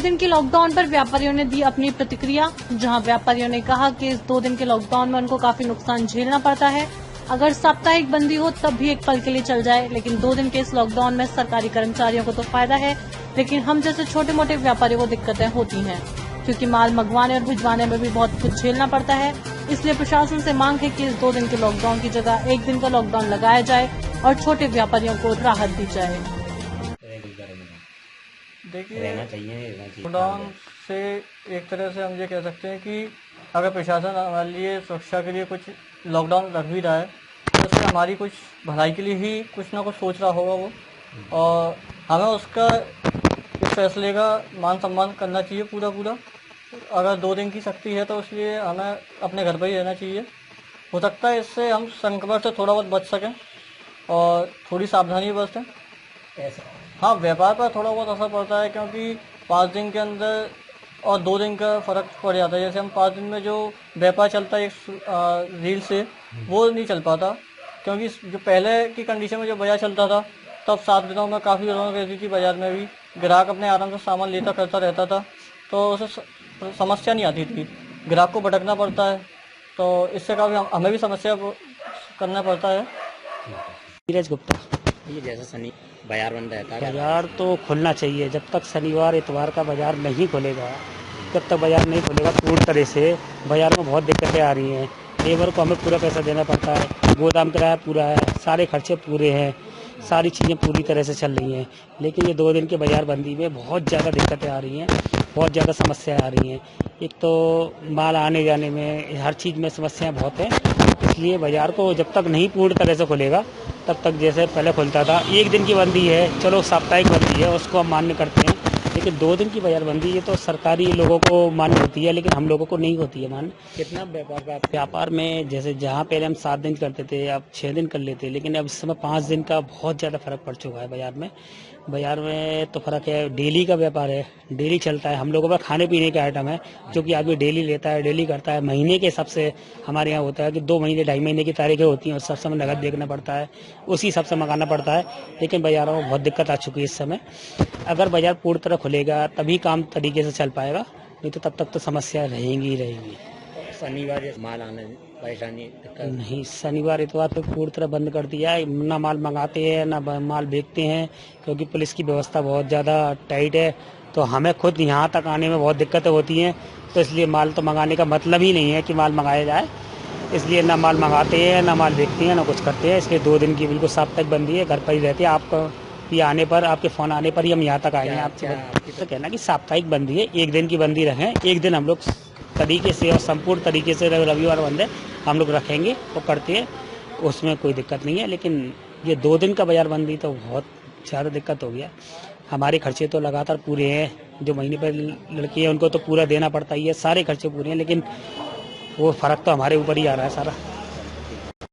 दिन के लॉकडाउन पर व्यापारियों ने दी अपनी प्रतिक्रिया। जहां व्यापारियों ने कहा कि इस 2 दिन के लॉकडाउन में उनको काफी नुकसान झेलना पड़ता है। अगर साप्ताहिक बंदी हो तब भी एक पल के लिए चल जाए, लेकिन 2 दिन के इस लॉकडाउन में सरकारी कर्मचारियों को तो फायदा है, लेकिन हम जैसे छोटे मोटे व्यापारियों को दिक्कतें होती हैं, क्योंकि माल मंगवाने और भिजवाने में भी बहुत कुछ झेलना पड़ता है। इसलिए प्रशासन से मांग है कि इस 2 दिन के लॉकडाउन की जगह 1 दिन का लॉकडाउन लगाया जाए और छोटे व्यापारियों को राहत दी जाए। देखिए, लॉकडाउन से एक तरह से हम ये कह सकते हैं कि अगर प्रशासन हमारे लिए सुरक्षा के लिए कुछ लॉकडाउन रख भी रहा है तो उससे हमारी कुछ भलाई के लिए ही कुछ ना कुछ सोच रहा होगा वो, और हमें उसका इस फैसले का मान सम्मान करना चाहिए पूरा। अगर 2 दिन की सख्ती है तो इसलिए हमें अपने घर पर ही रहना चाहिए। हो सकता है इससे हम संक्रमण से थोड़ा बहुत बच सकें और थोड़ी सावधानी बरतें। हाँ, व्यापार पर थोड़ा बहुत असर पड़ता है, क्योंकि 5 दिन के अंदर और 2 दिन का फ़र्क पड़ जाता है। जैसे हम 5 दिन में जो व्यापार चलता है एक रील से, वो नहीं चल पाता, क्योंकि जो पहले की कंडीशन में जो बाजार चलता था तब 7 दिनों में काफ़ी रौनक रहती थी। बाजार में भी ग्राहक अपने आराम से सामान लेता करता रहता था, तो उसे समस्या नहीं आती थी। ग्राहक को भटकना पड़ता है, तो इससे काफ़ी हमें भी समस्या करना पड़ता है। नीरज गुप्ता। ये जैसा शनि बाजार बंद रहता है, बाजार तो खुलना चाहिए। जब तक शनिवार इतवार का बाजार नहीं खुलेगा, जब तक बाजार नहीं खुलेगा पूरी तरह से, बाजार में बहुत दिक्कतें आ रही हैं। लेबर को हमें पूरा पैसा देना पड़ता है, गोदाम किराया पूरा है, सारे खर्चे पूरे हैं, सारी चीज़ें पूरी तरह से चल रही हैं। लेकिन ये 2 दिन की बाजार बंदी में बहुत ज़्यादा दिक्कतें आ रही हैं, बहुत ज़्यादा समस्याएं आ रही हैं। एक तो माल आने जाने में, हर चीज़ में समस्याएं बहुत हैं। इसलिए बाजार को जब तक नहीं पूर्ण तरह से खुलेगा तब तक जैसे पहले खुलता था, 1 दिन की बंदी है, चलो साप्ताहिक बंदी है, उसको हम मान्य करते हैं, लेकिन 2 दिन की बाजार बंदी है तो सरकारी लोगों को मान्य होती है, लेकिन हम लोगों को नहीं होती है मान्य। कितना व्यापार में जैसे जहाँ पहले हम 7 दिन करते थे, अब 6 दिन कर लेते, लेकिन अब इस समय 5 दिन का बहुत ज़्यादा फर्क पड़ चुका है बाजार में। बाजार में तो फर्क है, डेली का व्यापार है, डेली चलता है। हम लोगों पर खाने पीने के आइटम है, जो कि आदमी डेली लेता है, डेली करता है। महीने के हिसाब से हमारे यहाँ होता है कि 2 महीने 2.5 महीने की तारीखें होती हैं, उस सबसे हमें नगद देखना पड़ता है, उसी हिसाब से मंगाना पड़ता है। लेकिन बाजारों में बहुत दिक्कत आ चुकी है इस समय। अगर बाजार पूरी तरह खुलेगा तभी काम तरीके से चल पाएगा, नहीं तो तब तक तो समस्या रहेंगी ही रहेंगी। शनिवार माल आने परेशानी नहीं, शनिवार इतवार पे पूरी तरह बंद कर दिया है। ना माल मंगाते हैं ना माल बेचते हैं, क्योंकि पुलिस की व्यवस्था बहुत ज़्यादा टाइट है, तो हमें खुद यहाँ तक आने में बहुत दिक्कतें होती हैं। तो इसलिए माल तो मंगाने का मतलब ही नहीं है कि माल मंगाया जाए, इसलिए ना माल मंगाते हैं ना माल बेचते हैं ना कुछ करते हैं। इसलिए 2 दिन की बिल्कुल साप्ताहिक बंदी है, घर पर ही रहते हैं। आपको ये आने पर, आपके फ़ोन आने पर ही हम यहाँ तक आए हैं। आपसे तो कहना कि साप्ताहिक बंदी है, 1 दिन की बंदी रखें। 1 दिन हम लोग तरीके से और संपूर्ण तरीके से रविवार बंद है हम लोग रखेंगे और करते हैं, उसमें कोई दिक्कत नहीं है। लेकिन ये 2 दिन का बाजार बंदी तो बहुत ज़्यादा दिक्कत हो गया। हमारे खर्चे तो लगातार पूरे हैं, जो महीने पर लड़की है उनको तो पूरा देना पड़ता ही है, सारे खर्चे पूरे हैं, लेकिन वो फ़र्क तो हमारे ऊपर ही आ रहा है सारा।